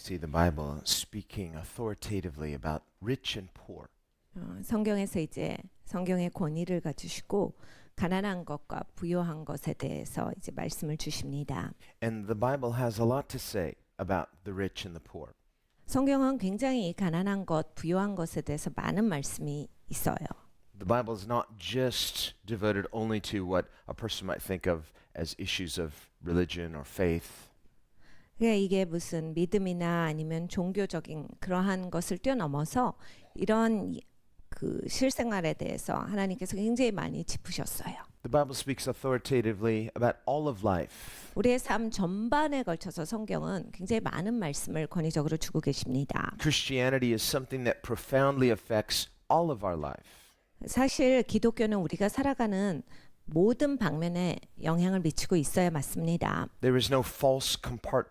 see the Bible speaking authoritatively about rich and poor. 성경에서 이제 성경의 권위를 가지시고 가난한 것과 부유한 것에 대해서 이제 말씀을 주십니다. And the Bible has a lot to say about the rich and the poor. 성경은 굉장히 이 가난한 것, 부유한 것에 대해서 많은 말씀이 있어요. The Bible is not just devoted only to what a person might think of as issues of religion or faith. 그러니까 이게 무슨 믿음이나 아니면 종교적인 그러한 것을 뛰어넘어서 이런 그 실생활에 대해서 하나님께서 굉장히 많이 짚으셨어요. The Bible speaks authoritatively about all of life. 우리의 삶 전반에 걸쳐서 성경은 굉장히 많은 말씀을 권위적으로 주고 계십니다. Christianity is something that profoundly affects all of our life. 사실 기독교는 우리가 살아가는 모든 방면에 영향을 미치고 있어야 맞습니다. There is no false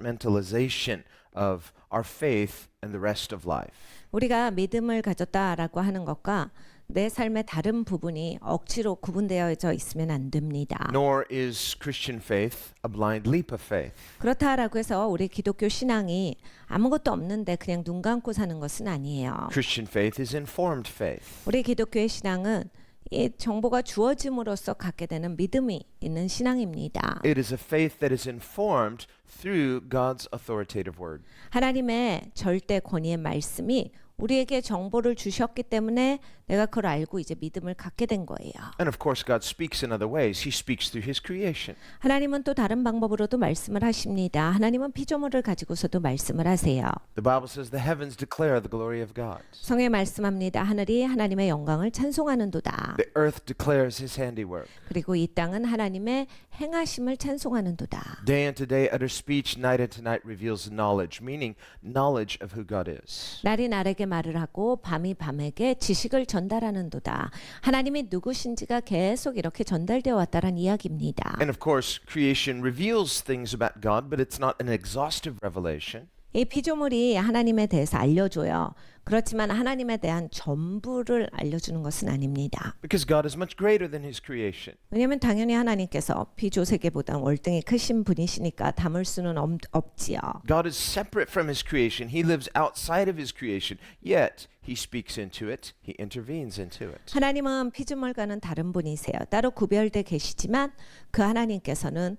compartmentalization of our faith and the rest of life. 우리가 믿음을 가졌다라고 하는 것과 내 삶의 다른 부분이 억지로 구분되어져 있으면 안 됩니다. Nor is Christian faith a blind leap of faith. 그렇다라고 해서 우리 기독교 신앙이 아무것도 없는데 그냥 눈 감고 사는 것은 아니에요. Christian faith is informed faith. 우리 기독교의 신앙은 이 정보가 주어짐으로써 갖게 되는 믿음이 있는 신앙입니다. It is a faith that is informed through God's authoritative word. 하나님의 절대 권위의 말씀이 우리에게 정보를 주셨기 때문에 내가 그걸 알고 이제 믿음을 갖게 된 거예요. And of course God speaks in other ways. He speaks through his creation. 하나님은 또 다른 방법으로도 말씀을 하십니다. 하나님은 피조물을 가지고서도 말씀을 하세요. The Bible says the heavens declare the glory of God. 성에 말씀합니다. 하늘이 하나님의 영광을 찬송하는도다. The earth declares his handiwork. 그리고 이 땅은 하나님의 행하심을 찬송하는도다. Day unto day utter speech, night unto night reveals knowledge, meaning knowledge of who God is. 날이 날에게 말을 하고 밤이 밤에게 지식을 전달하는도다. 하나님이 누구신지가 계속 이렇게 전달되어 왔다는 이야기입니다. And of course, creation reveals things about God, but it's not an exhaustive revelation. 이 피조물이 하나님에 대해서 알려줘요. 그렇지만 하나님에 대한 전부를 알려주는 것은 아닙니다. Because God is much greater than his creation. 왜냐하면 당연히 하나님께서 피조세계보다 월등히 크신 분이시니까 담을 수는 없지요. God is separate from his creation. He lives outside of his creation. Yet he speaks into it. He intervenes into it. 하나님은 피조물과는 다른 분이세요. 따로 구별돼 계시지만 그 하나님께서는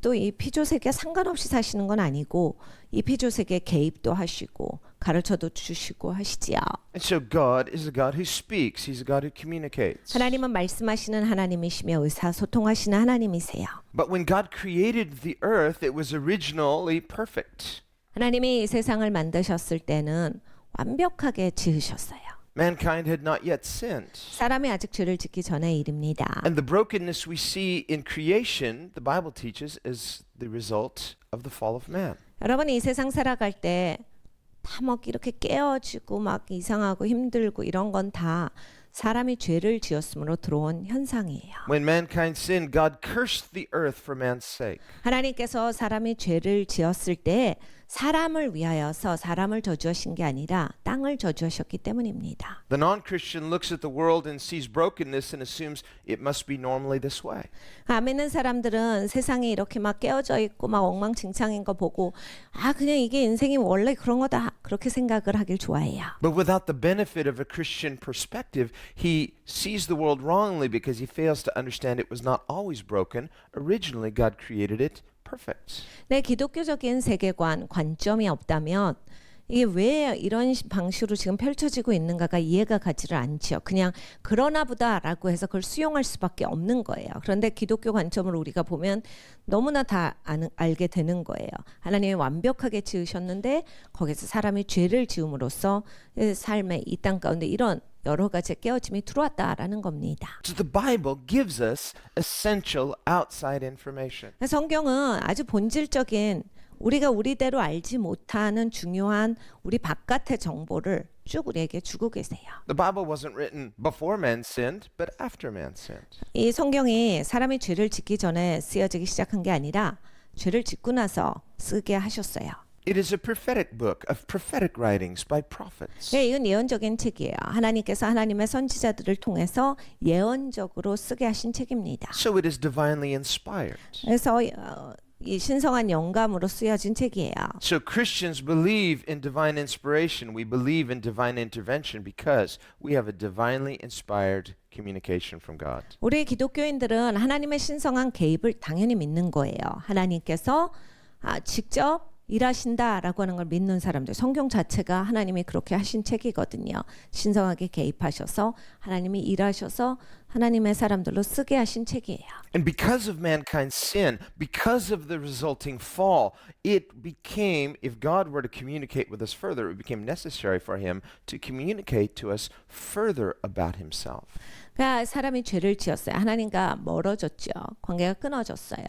또 이 피조세계에 상관없이 사시는 건 아니고 이 피조세계에 개입도 하시고 가르쳐도 주시고 하시지요. And so God is a God who speaks. He's a God who communicates. 하나님은 말씀하시는 하나님이시며 의사소통하시는 하나님이세요. But when God created the earth, it was originally perfect. 하나님이 이 세상을 만드셨을 때는 완벽하게 지으셨어요. Mankind had not yet sinned. 사람이 아직 죄를 짓기 전의 일입니다. And the brokenness we see in creation, the Bible teaches, is the result of the fall of man. 여러분 이 세상 살아갈 때 다 막 이렇게 깨어지고 막 이상하고 힘들고 이런 건 다 사람이 죄를 지었으므로 들어온 현상이에요. When mankind sinned, God cursed the earth for man's sake. 하나님께서 사람이 죄를 지었을 때 사람을 위하여서 사람을 저주하신 게 아니라 땅을 저주하셨기 때문입니다. The non-Christian looks at the world and sees brokenness and assumes it must be normally this way. 안 믿는 사람들은 세상이 이렇게 막 깨어져 있고 막 엉망진창인 거 보고 아 그냥 이게 인생이 원래 그런 거다 그렇게 생각을 하길 좋아해요. But without the benefit of a Christian perspective, he sees the world wrongly because he fails to understand it was not always broken. Originally, God created it perfect. 내 기독교적인 세계관, 관점이 없다면 이게 왜 이런 방식으로 지금 펼쳐지고 있는가가 이해가 가지를 않죠. 그냥 그러나 보다라고 해서 그걸 수용할 수밖에 없는 거예요. 그런데 기독교 관점으로 우리가 보면 너무나 다 알게 되는 거예요. 하나님이 완벽하게 지으셨는데 거기서 사람이 죄를 지음으로써 삶의 이 땅 가운데 이런 여러 가지 깨어짐이 들어왔다라는 겁니다. So the Bible gives us essential outside information. 성경은 아주 본질적인 우리가 우리대로 알지 못하는 중요한 우리 바깥의 정보를 쭉 우리에게 주고 계세요. The Bible wasn't written before man sinned, but after man sinned. 이 성경이 사람이 죄를 짓기 전에 쓰여지기 시작한 게 아니라 죄를 짓고 나서 쓰게 하셨어요. It is a prophetic book of prophetic writings by prophets. 네, 이건 예언적인 책이에요. 하나님께서 하나님의 선지자들을 통해서 예언적으로 쓰게 하신 책입니다. So it is divinely inspired. 그래서 이 신성한 영감으로 쓰여진 책이에요. So Christians believe in divine inspiration. We believe in divine intervention because we have a divinely inspired communication from God. 우리 기독교인들은 하나님의 신성한 개입을 당연히 믿는 거예요. 하나님께서 직접 일하신다라고 하는 걸 믿는 사람들. 성경 자체가 하나님이 그렇게 하신 책이거든요. 신성하게 개입하셔서 하나님이 일하셔서 하나님의 사람들로 쓰게 하신 책이에요. And because of mankind's sin, because of the resulting fall, it became, if God were to communicate with us further, it became necessary for him to communicate to us further about himself. 그러니까 사람이 죄를 지었어요. 하나님과 멀어졌죠. 관계가 끊어졌어요.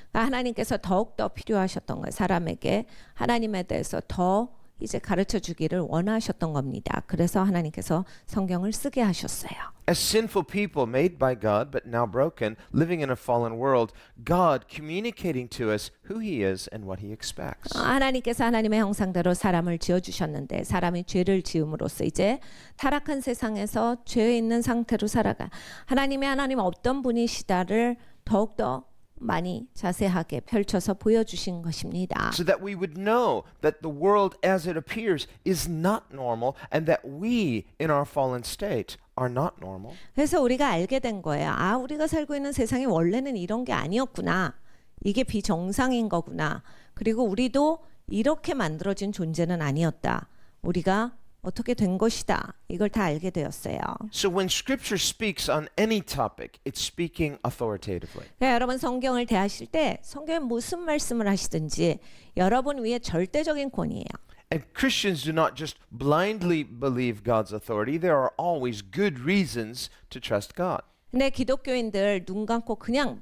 그러니까 하나님께서 더욱더 필요하셨던 거예요. 사람에게 하나님에 대해서 더 이제 가르쳐 주기를 원하셨던 겁니다. 그래서 하나님께서 성경을 쓰게 하셨어요. As sinful people made by God but now broken, living in a fallen world, God communicating to us who he is and what he expects. 하나님께서 하나님의 형상대로 사람을 지어주셨는데 사람이 죄를 지음으로써 이제 타락한 세상에서 죄에 있는 상태로 살아가 하나님 어떤 분이시다를 더욱더 많이 자세하게 펼쳐서 보여주신 것입니다. So that we would know that the world as it appears is not normal and that we in our fallen state are not normal. 그래서 우리가 알게 된 거예요. 우리가 살고 있는 세상이 원래는 이런 게 아니었구나. 이게 비정상인 거구나. 그리고 우리도 이렇게 만들어진 존재는 아니었다. 우리가 어떻게 된 것이다. 이걸 다 알게 되었어요. So when scripture speaks on any topic, it's speaking authoritatively. 여러분 성경을 대하실 때 성경에 무슨 말씀을 하시든지 여러분 위에 절대적인 권위예요. And Christians do not just blindly believe God's authority. There are always good reasons to trust God. 근데 기독교인들 눈 감고 그냥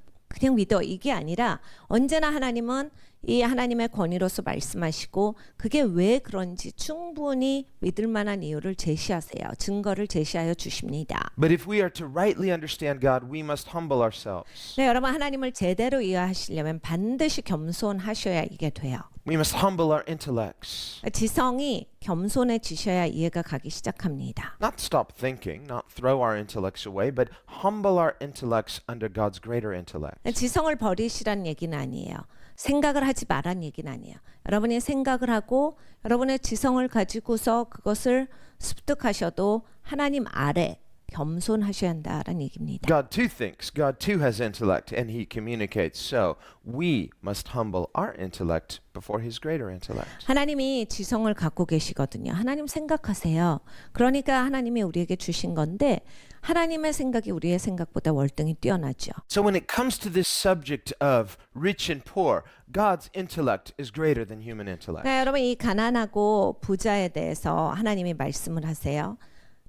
믿어 이게 아니라 언제나 하나님은 이 하나님의 권위로서 말씀하시고 그게 왜 그런지 충분히 믿을 만한 이유를 제시하세요. 증거를 제시하여 주십니다. But if we are to rightly understand God, we must humble ourselves. 네, 여러분 하나님을 제대로 이해하시려면 반드시 겸손하셔야 이게 돼요. We must humble our intellects. 지성이 겸손해지셔야 이해가 가기 시작합니다. Not stop thinking, not throw our intellects away, but humble our intellects under God's greater intellect. 지성을 버리시란 얘기는 아니에요. 생각을 하지 말란 얘기는 아니에요. 여러분이 생각을 하고 여러분의 지성을 가지고서 그것을 습득하셔도 하나님 아래 겸손하셔야 한다라는 얘기입니다. God too thinks, God too has intellect, and he communicates. So we must humble our intellect before his greater intellect. 하나님이 지성을 갖고 계시거든요. 하나님 생각하세요. 그러니까 하나님이 우리에게 주신 건데 하나님의 생각이 우리의 생각보다 월등히 뛰어나죠. So when it comes to this subject of rich and poor, God's intellect is greater than human intellect. 그러니까 여러분 이 가난하고 부자에 대해서 하나님이 말씀을 하세요.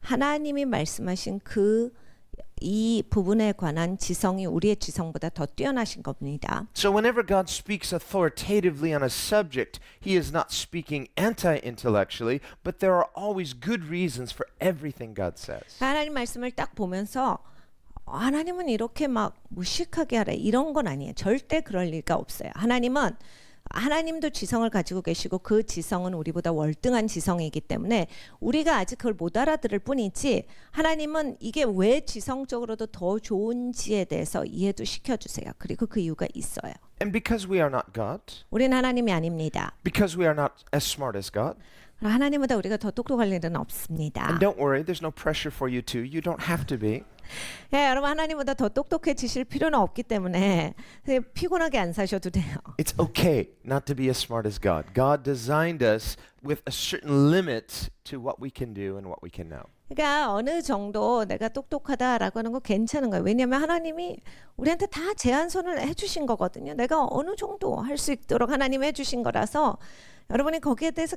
하나님이 말씀하신 이 부분에 관한 지성이 우리의 지성보다 더 뛰어나신 겁니다. So whenever God speaks authoritatively on a subject, he is not speaking anti-intellectually, but there are always good reasons for everything God says. 하나님 말씀을 딱 보면서 하나님은 이렇게 막 무식하게 하래 이런 건 아니에요. 절대 그럴 리가 없어요. 하나님도 지성을 가지고 계시고 그 지성은 우리보다 월등한 지성이기 때문에 우리가 아직 그걸 못 알아들을 뿐이지 하나님은 이게 왜 지성적으로도 더 좋은지에 대해서 이해도 시켜주세요. 그리고 그 이유가 있어요. And because we are not God, 우리는 하나님이 아닙니다. because we are not as smart as God, 하나님보다 우리가 더 똑똑할 일은 없습니다. and don't worry, there's no pressure for you to. You don't have to be. 여러분 하나님보다 더 똑똑해지실 필요는 없기 때문에 피곤하게 안 사셔도 돼요. It's okay not to be as smart as God. God designed us with a certain limit to what we can do and what we can know. 그러니까 어느 정도 내가 똑똑하다라고 하는 거 괜찮은 거예요. 왜냐하면 하나님이 우리한테 다 제한선을 해주신 거거든요. 내가 어느 정도 할 수 있도록 하나님이 해주신 거라서 여러분이 거기에 대해서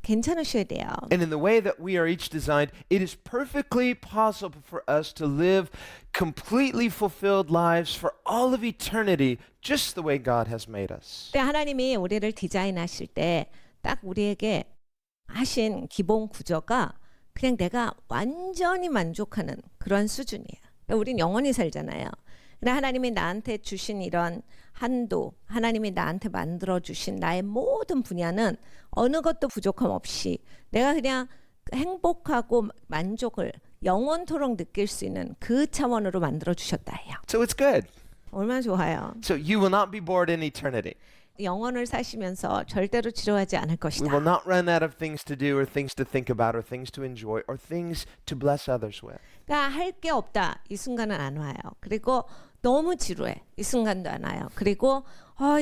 괜찮으셔야 돼요. And in the way that we are each designed, it is perfectly possible for us to live completely fulfilled lives for all of eternity, just the way God has made us. 근데 하나님이 우리를 디자인하실 때 딱 우리에게 하신 기본 구조가 그냥 내가 완전히 만족하는 그런 수준이에요. 그러니까 우린 영원히 살잖아요. 근데 하나님이 나한테 주신 이런 한도, 하나님이 나한테 만들어주신 나의 모든 분야는 어느 것도 부족함 없이 내가 그냥 행복하고 만족을 영원토록 느낄 수 있는 그 차원으로 만들어주셨다 해요. So it's good. 얼마나 좋아요. So you will not be bored in eternity. 영원을 사시면서 절대로 지루하지 않을 We will 것이다. not run out of things to do or things to think about or things to enjoy or things to bless others with. 그러니까 할 게 없다. 이 순간은 안 와요. 그리고 너무 지루해. 이 순간도 안 와요. 그리고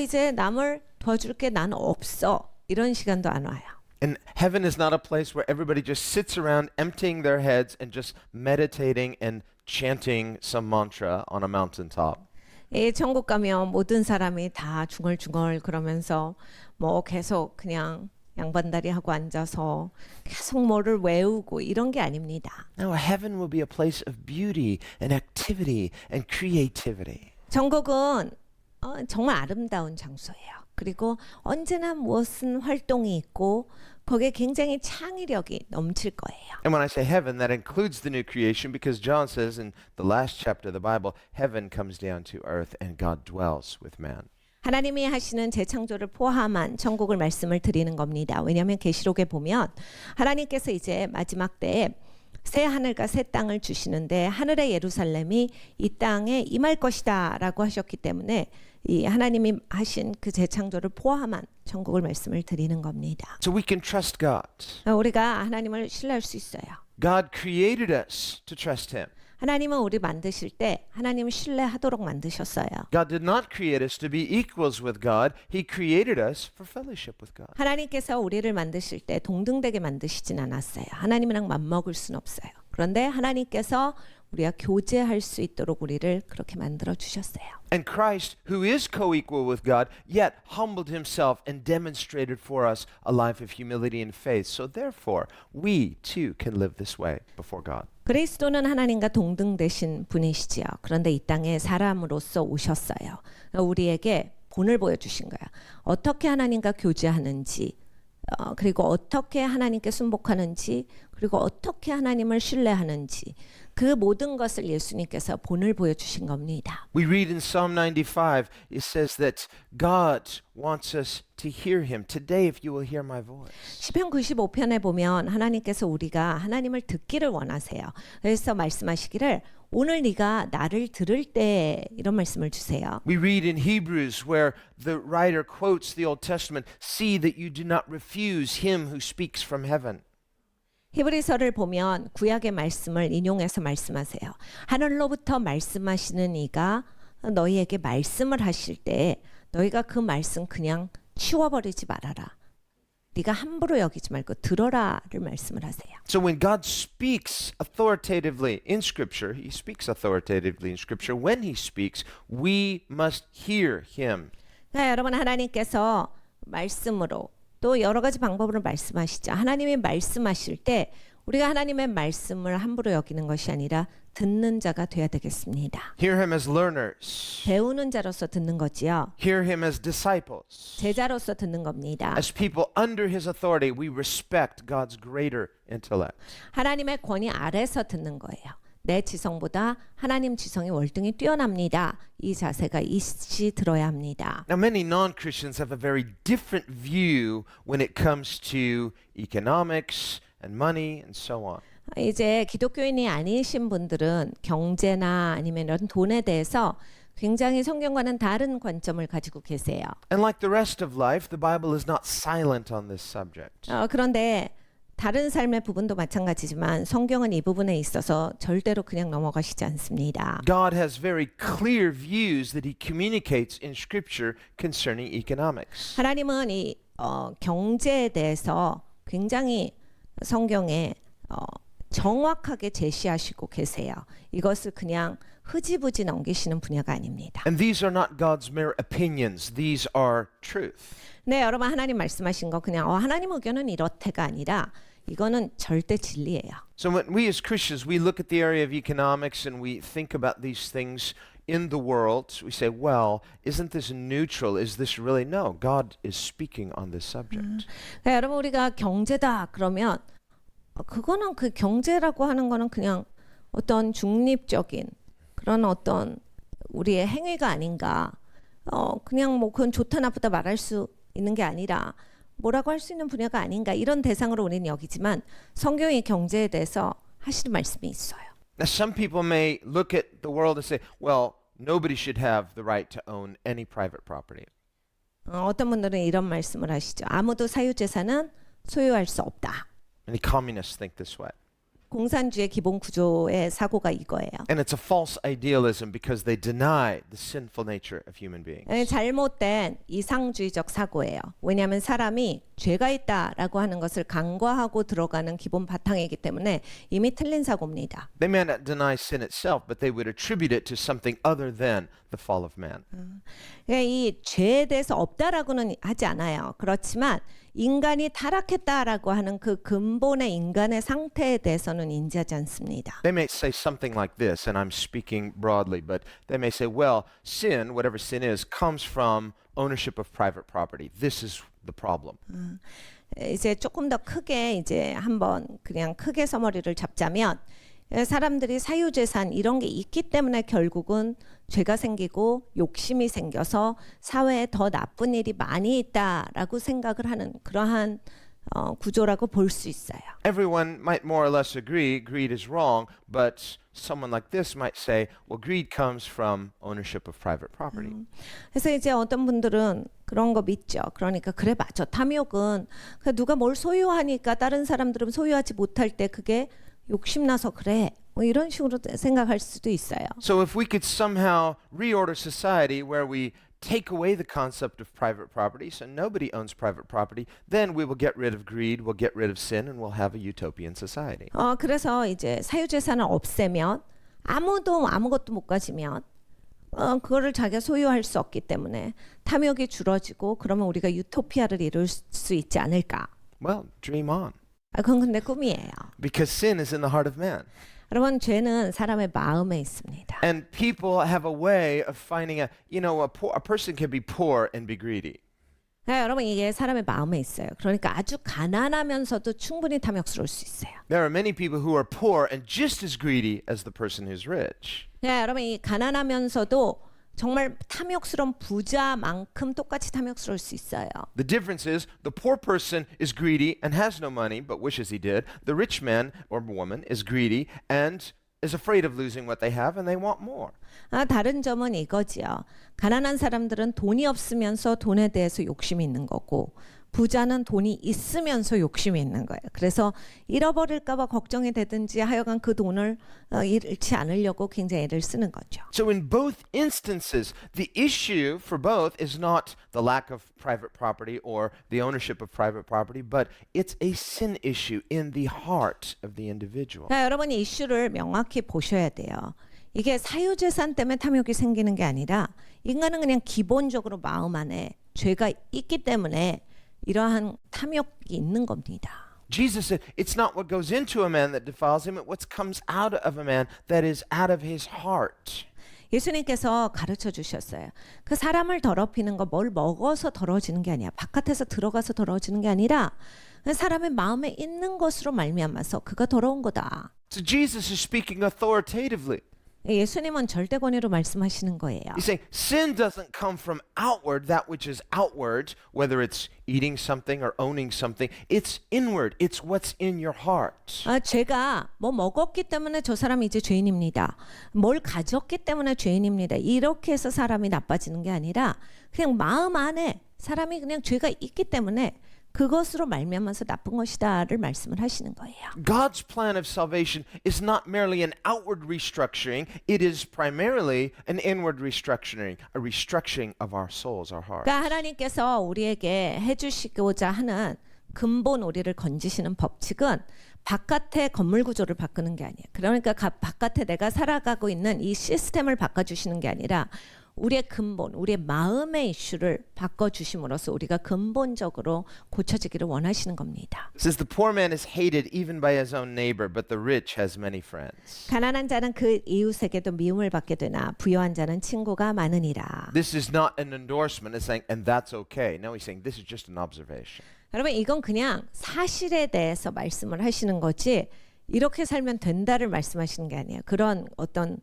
이제 남을 도와줄 게 나는 없어. 이런 시간도 안 와요. And heaven is not a place where everybody just sits around emptying their heads and just meditating and chanting some mantra on a mountaintop. 이 천국 가면 모든 사람이 다 중얼중얼 그러면서 뭐 계속 그냥 양반다리 하고 앉아서 계속 뭐를 외우고 이런 게 아닙니다. No, heaven will be a place of beauty and activity and creativity. 천국은 정말 아름다운 장소예요. 그리고 언제나 무엇은 활동이 있고 거기에 굉장히 창의력이 넘칠 거예요. And when I say heaven, that includes the new creation because John says in the last chapter of the Bible, heaven comes down to earth and God dwells with man. 하나님이 하시는 재창조를 포함한 천국을 말씀을 드리는 겁니다. 왜냐하면 계시록에 보면 하나님께서 이제 마지막 때에 새 하늘과 새 땅을 주시는데 하늘의 예루살렘이 이 땅에 임할 것이다라고 하셨기 때문에 이 하나님이 하신 그 재창조를 포함한 천국을 말씀을 드리는 겁니다. So we can trust God. 우리가 하나님을 신뢰할 수 있어요. God created us to trust Him. 하나님은 우리 만드실 때 하나님을 신뢰하도록 만드셨어요. God did not create us to be equals with God. He created us for fellowship with God. 하나님께서 우리를 만드실 때 동등되게 만드시진 않았어요. 하나님이랑 맞먹을 순 없어요. 그런데 하나님께서 우리가 교제할 수 있도록 우리를 그렇게 만들어 주셨어요. And Christ, who is co-equal with God, yet humbled himself and demonstrated for us a life of humility and faith. So therefore, we too can live this way before God. 그리스도는 하나님과 동등되신 분이시지요. 그런데 이 땅에 사람으로서 오셨어요. 우리에게 본을 보여주신 거야. 어떻게 하나님과 교제하는지, 그리고 어떻게 하나님께 순복하는지, 그리고 어떻게 하나님을 신뢰하는지 그 모든 것을 예수님께서 본을 보여주신 겁니다. We read in Psalm 95, it says that God wants us to hear him. Today, if you will hear my voice. 시편 95편에 보면 하나님께서 우리가 하나님을 듣기를 원하세요. 그래서 말씀하시기를 오늘 네가 나를 들을 때 이런 말씀을 주세요. We read in Hebrews where the writer quotes the Old Testament, see that you do not refuse him who speaks from heaven. 히브리서를 보면 구약의 말씀을 인용해서 말씀하세요. 하늘로부터 말씀하시는 이가 너희에게 말씀을 하실 때 너희가 그 말씀 그냥 치워버리지 말아라. 네가 함부로 여기지 말고 들어라를 말씀을 하세요. So when God speaks authoritatively in Scripture, he speaks authoritatively in Scripture. When he speaks, we must hear him. 그러니까 여러분 하나님께서 말씀으로 또 여러 가지 방법으로 말씀하시죠. 하나님이 말씀하실 때 우리가 하나님의 말씀을 함부로 여기는 것이 아니라 듣는 자가 돼야 되겠습니다. Hear him as learners. 배우는 자로서 듣는 거지요. Hear him as disciples. 제자로서 듣는 겁니다. As people under his authority, we respect God's greater intellect. 하나님의 권위 아래서 듣는 거예요. 내 지성보다 하나님 지성이 월등히 뛰어납니다. 이 자세가 있이 들어야 합니다. Now, many non-Christians have a very different view when it comes to economics and money and so on. 이제 기독교인이 아니신 분들은 경제나 아니면 이런 돈에 대해서 굉장히 성경과는 다른 관점을 가지고 계세요. And like the rest of life, the Bible is not silent on this subject. 그런데 다른 삶의 부분도 마찬가지지만 성경은 이 부분에 있어서 절대로 그냥 넘어가시지 않습니다. God has very clear views that he communicates in Scripture concerning economics. 하나님은 이 경제에 대해서 굉장히 성경에 정확하게 제시하시고 계세요. 이것을 그냥 흐지부지 넘기시는 분야가 아닙니다. And these are not God's mere opinions. These are truth. 네, 여러분 하나님 말씀하신 거 그냥 하나님 의견은 이렇대가 아니라 이거는 절대 진리예요. So when we as Christians, we look at the area of economics and we think about these things in the world, we say, well, isn't this neutral? Is this really? No, God is speaking on this subject. 그러니까 여러분 우리가 경제다 그러면 그거는 그 경제라고 하는 거는 그냥 어떤 중립적인 그런 어떤 우리의 행위가 아닌가. 그냥 뭐 그건 좋다 나쁘다 말할 수 있는 게 아니라 뭐라고 할 수 있는 분야가 아닌가 이런 대상으로 우리는 여기지만 성경이 경제에 대해서 하시는 말씀이 있어요. Now, some people may look at the world and say, well, nobody should have the right to own any private property. 어떤 분들은 이런 말씀을 하시죠. 아무도 사유재산은 소유할 수 없다. Many communists think this way. 공산주의 기본 구조의 사고가 이거예요. And it's a false idealism because they deny the sinful nature of human beings. 잘못된 이상주의적 사고예요. 왜냐하면 사람이 죄가 있다라고 하는 것을 간과하고 들어가는 기본 바탕이기 때문에 이미 틀린 사고입니다. They may not deny sin itself, but they would attribute it to something other than the fall of man. 이 죄에 대해서 없다라고는 하지 않아요. 그렇지만 인간이 타락했다라고 하는 그 근본의 인간의 상태에 대해서는 인지하지 않습니다. They may say something like this, and I'm speaking broadly, but they may say, well, sin, whatever sin is, comes from ownership of private property. This is the problem. 이제 조금 더 크게 이제 한번 그냥 크게 서머리를 잡자면 사람들이 사유재산 이런 게 있기 때문에 결국은 죄가 생기고 욕심이 생겨서 사회에 더 나쁜 일이 많이 있다라고 생각을 하는 그러한 구조라고 볼 수 있어요. Everyone might more or less agree greed is wrong, but someone like this might say, well, greed comes from ownership of private property. 그래서 이제 어떤 분들은 그런 거 믿죠. 그러니까 그래 맞아. 탐욕은 누가 뭘 소유하니까 다른 사람들은 소유하지 못할 때 그게 욕심나서 그래. 뭐 이런 식으로 생각할 수도 있어요. So if we could somehow reorder society where we take away the concept of private property, so nobody owns private property, then we will get rid of greed, we'll get rid of sin, and we'll have a utopian society. 그래서 이제 사유재산을 없애면 아무도 아무것도 못 가지면 그거를 자기가 소유할 수 없기 때문에 탐욕이 줄어지고 그러면 우리가 유토피아를 이룰 수 있지 않을까? Well, dream on. 그건 근데 꿈이에요. Because sin is in the heart of man. 여러분 죄는 사람의 마음에 있습니다. And people have a way of finding a person can be poor and be greedy. 여러분 이게 사람의 마음에 있어요. 그러니까 아주 가난하면서도 충분히 탐욕스러울 수 있어요. There are many people who are poor and just as greedy as the person who's rich. 여러분 이 가난하면서도 정말 탐욕스러운 부자만큼 똑같이 탐욕스러울 수 있어요. The difference is the poor person is greedy and has no money but wishes he did. The rich man or woman is greedy and is afraid of losing what they have and they want more. 다른 점은 이거지요. 가난한 사람들은 돈이 없으면서 돈에 대해서 욕심이 있는 거고 부자는 돈이 있으면서 욕심이 있는 거예요. 그래서 잃어버릴까 봐 걱정이 되든지 하여간 그 돈을 잃지 않으려고 굉장히 애를 쓰는 거죠. So in both instances, the issue for both is not the lack of private property or the ownership of private property, but it's a sin issue in the heart of the individual. 여러분 이 이슈를 명확히 보셔야 돼요. 이게 사유재산 때문에 탐욕이 생기는 게 아니라 인간은 그냥 기본적으로 마음 안에 죄가 있기 때문에 이러한 탐욕이 있는 겁니다. Jesus said, it's not what goes into a man that defiles him, it's what comes out of a man that is out of his heart. 예수님께서 가르쳐 주셨어요. 그 사람을 더럽히는 거 뭘 먹어서 더러워지는 게 아니야. 바깥에서 들어가서 더러워지는 게 아니라 사람의 마음에 있는 것으로 말미암아서 그가 더러운 거다. So Jesus is speaking authoritatively. 예수님은 절대 권위로 말씀하시는 거예요. He's saying sin doesn't come from outward, that which is outward, whether it's eating something or owning something. It's inward. It's what's in your heart. 제가 뭐 먹었기 때문에 저 사람이 이제 죄인입니다. 뭘 가졌기 때문에 죄인입니다. 이렇게 해서 사람이 나빠지는 게 아니라 그냥 마음 안에 사람이 그냥 죄가 있기 때문에 그것으로 말미암아서 나쁜 것이다를 말씀을 하시는 거예요. God's plan of salvation is not merely an outward restructuring, it is primarily an inward restructuring, a restructuring of our souls, our hearts. 그러니까 하나님께서 우리에게 해주시고자 하는 근본 우리를 건지시는 법칙은 바깥의 건물 구조를 바꾸는 게 아니에요. 그러니까 바깥에 내가 살아가고 있는 이 시스템을 바꿔주시는 게 아니라 우리의 근본, 우리의 마음의 이슈를 바꿔주심으로써 우리가 근본적으로 고쳐지기를 원하시는 겁니다. It says the poor man is hated even by his own neighbor, but the rich has many friends. 가난한 자는 그 이웃에게도 미움을 받게 되나 부유한 자는 친구가 많으니라. This is not an endorsement, it's saying, and that's okay. No, he's saying this is just an observation. 여러분 이건 그냥 사실에 대해서 말씀을 하시는 거지 이렇게 살면 된다를 말씀하시는 게 아니에요. 그런 어떤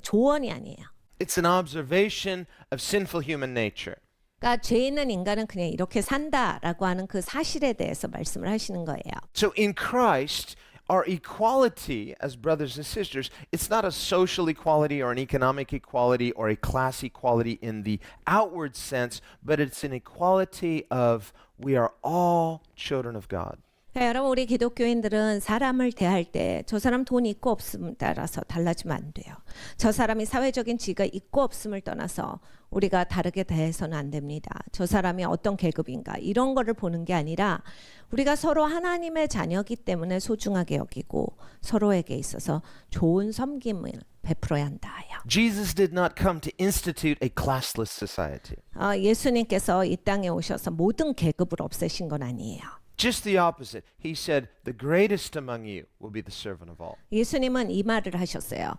조언이 아니에요. It's an observation of sinful human nature. 그러니까 죄 있는 인간은 그냥 이렇게 산다라고 하는 그 사실에 대해서 말씀을 하시는 거예요. So in Christ, our equality as brothers and sisters, it's not a social equality or an economic equality or a class equality in the outward sense, but it's an equality of we are all children of God. 여러분 우리 기독교인들은 사람을 대할 때 저 사람 돈 있고 없음에 따라서 달라지면 안 돼요. 저 사람이 사회적인 지위가 있고 없음을 떠나서 우리가 다르게 대해서는 안 됩니다. 저 사람이 어떤 계급인가 이런 거를 보는 게 아니라 우리가 서로 하나님의 자녀이기 때문에 소중하게 여기고 서로에게 있어서 좋은 섬김을 베풀어야 한다요. Jesus did not come to institute a classless society. 예수님께서 이 땅에 오셔서 모든 계급을 없애신 건 아니에요. Just the opposite. He said, the greatest among you will be the servant of all. 예수님은 이 말을 하셨어요.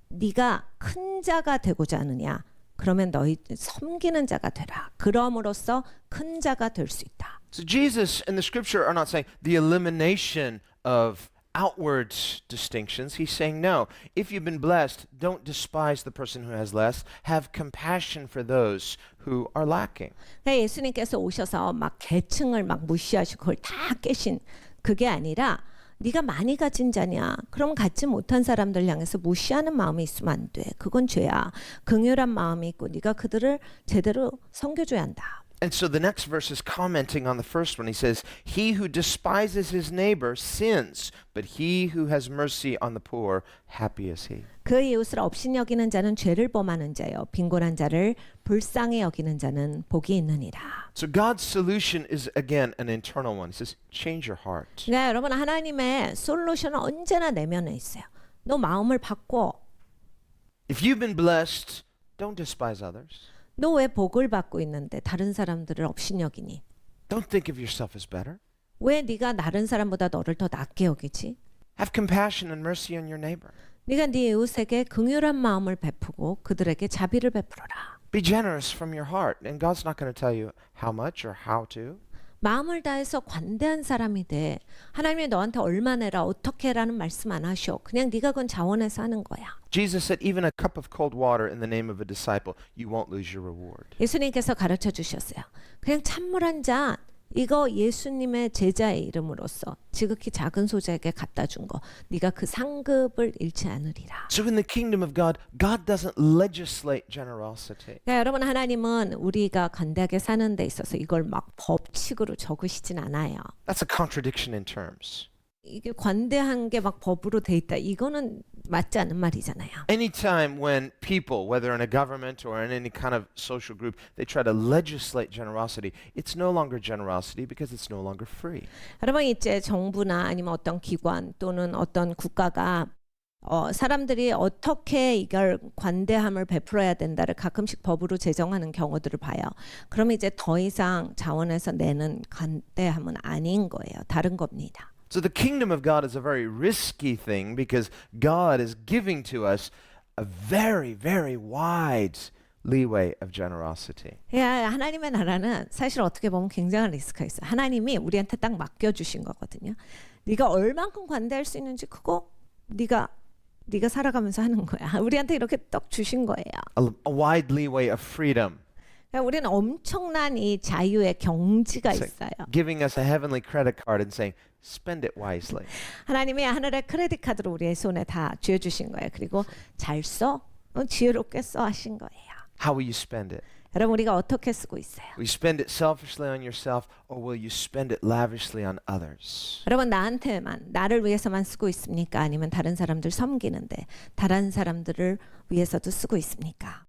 네가 큰 자가 되고자 하느냐? 그러면 너희 섬기는 자가 되라. 그럼으로써 큰 자가 될 수 있다. So Jesus and the scripture are not saying the elimination of outward distinctions. He's saying, no, if you've been blessed, don't despise the person who has less. Have compassion for those who are lacking. 예수님께서 오셔서 막 계층을 막 무시하시고 그걸 다 깨신 그게 아니라 네가 많이 가진 자냐? 그럼 갖지 못한 사람들 향해서 무시하는 마음이 있으면 안 돼. 그건 죄야. 긍휼한 마음이 있고 네가 그들을 제대로 섬겨줘야 한다. And so the next verse is commenting on the first one. He says, he who despises his neighbor sins, but he who has mercy on the poor, happy is he. 그 이웃을 업신여기는 자는 죄를 범하는 자요 빈곤한 자를 불쌍히 여기는 자는 복이 있느니라. So God's solution is again an internal one. He says, change your heart. 그러니까 여러분 하나님의 솔루션은 언제나 내면에 있어요. 너 마음을 바꿔. If you've been blessed, don't despise others. 너 왜 복을 받고 있는데 다른 사람들을 업신여기니? Don't think of yourself as better. 왜 네가 다른 사람보다 너를 더 낮게 여기지? Have compassion and mercy on your neighbor. 네가 네 이웃에게 긍휼한 마음을 베푸고 그들에게 자비를 베풀어라. Be generous from your heart. And God's not going to tell you how much or how to. 마음을 다해서 관대한 사람이 돼. 하나님이 너한테 얼마 내라 어떻게 해라는 말씀 안 하셔. 그냥 네가 그건 자원해서 하는 거야. Jesus said, even a cup of cold water in the name of a disciple, you won't lose your reward. 예수님께서 가르쳐 주셨어요. 그냥 찬물 한 잔. 이거 예수님의 제자의 이름으로써 지극히 작은 소자에게 갖다 준 거. 네가 그 상급을 잃지 않으리라. So in the kingdom of God, God doesn't legislate generosity. 그러니까 여러분 하나님은 우리가 관대하게 사는 데 있어서 이걸 막 법칙으로 적으시진 않아요. That's a contradiction in terms. 이게 관대한 게 막 법으로 돼 있다. 이거는 맞지 않는 말이잖아요. Anytime when people, whether in a government or in any kind of social group, they try to legislate generosity, it's no longer generosity because it's no longer free. 여러분 이제 정부나 아니면 어떤 기관 또는 어떤 국가가 사람들이 어떻게 이걸 관대함을 베풀어야 된다를 가끔씩 법으로 제정하는 경우들을 봐요. 그럼 이제 더 이상 자원에서 내는 관대함은 아닌 거예요. 다른 겁니다. So the kingdom of God is a very risky thing because God is giving to us a very, very wide leeway of generosity. 하나님의 나라는 사실 어떻게 보면 굉장한 리스크가 있어요. 하나님이 우리한테 딱 맡겨주신 거거든요. 네가 얼만큼 관대할 수 있는지 그거 네가 살아가면서 하는 거야. 우리한테 이렇게 딱 주신 거예요. A wide leeway of freedom. 우리는 엄청난 이 자유의 경지가 It's 있어요. like giving us a heavenly credit card and saying, spend it wisely. 하나님이 하늘의 크레딧 카드로 우리의 손에 다 쥐어주신 거예요. 그리고 잘 써, 지혜롭게 써 하신 거예요. How will you spend it? 여러분 우리가 어떻게 쓰고 있어요? Will you spend it selfishly on yourself or will you spend it lavishly on others? 여러분 나를 위해서만 쓰고 있습니까? 아니면 다른 사람들 섬기는데 다른 사람들을 위해서도 쓰고 있습니까?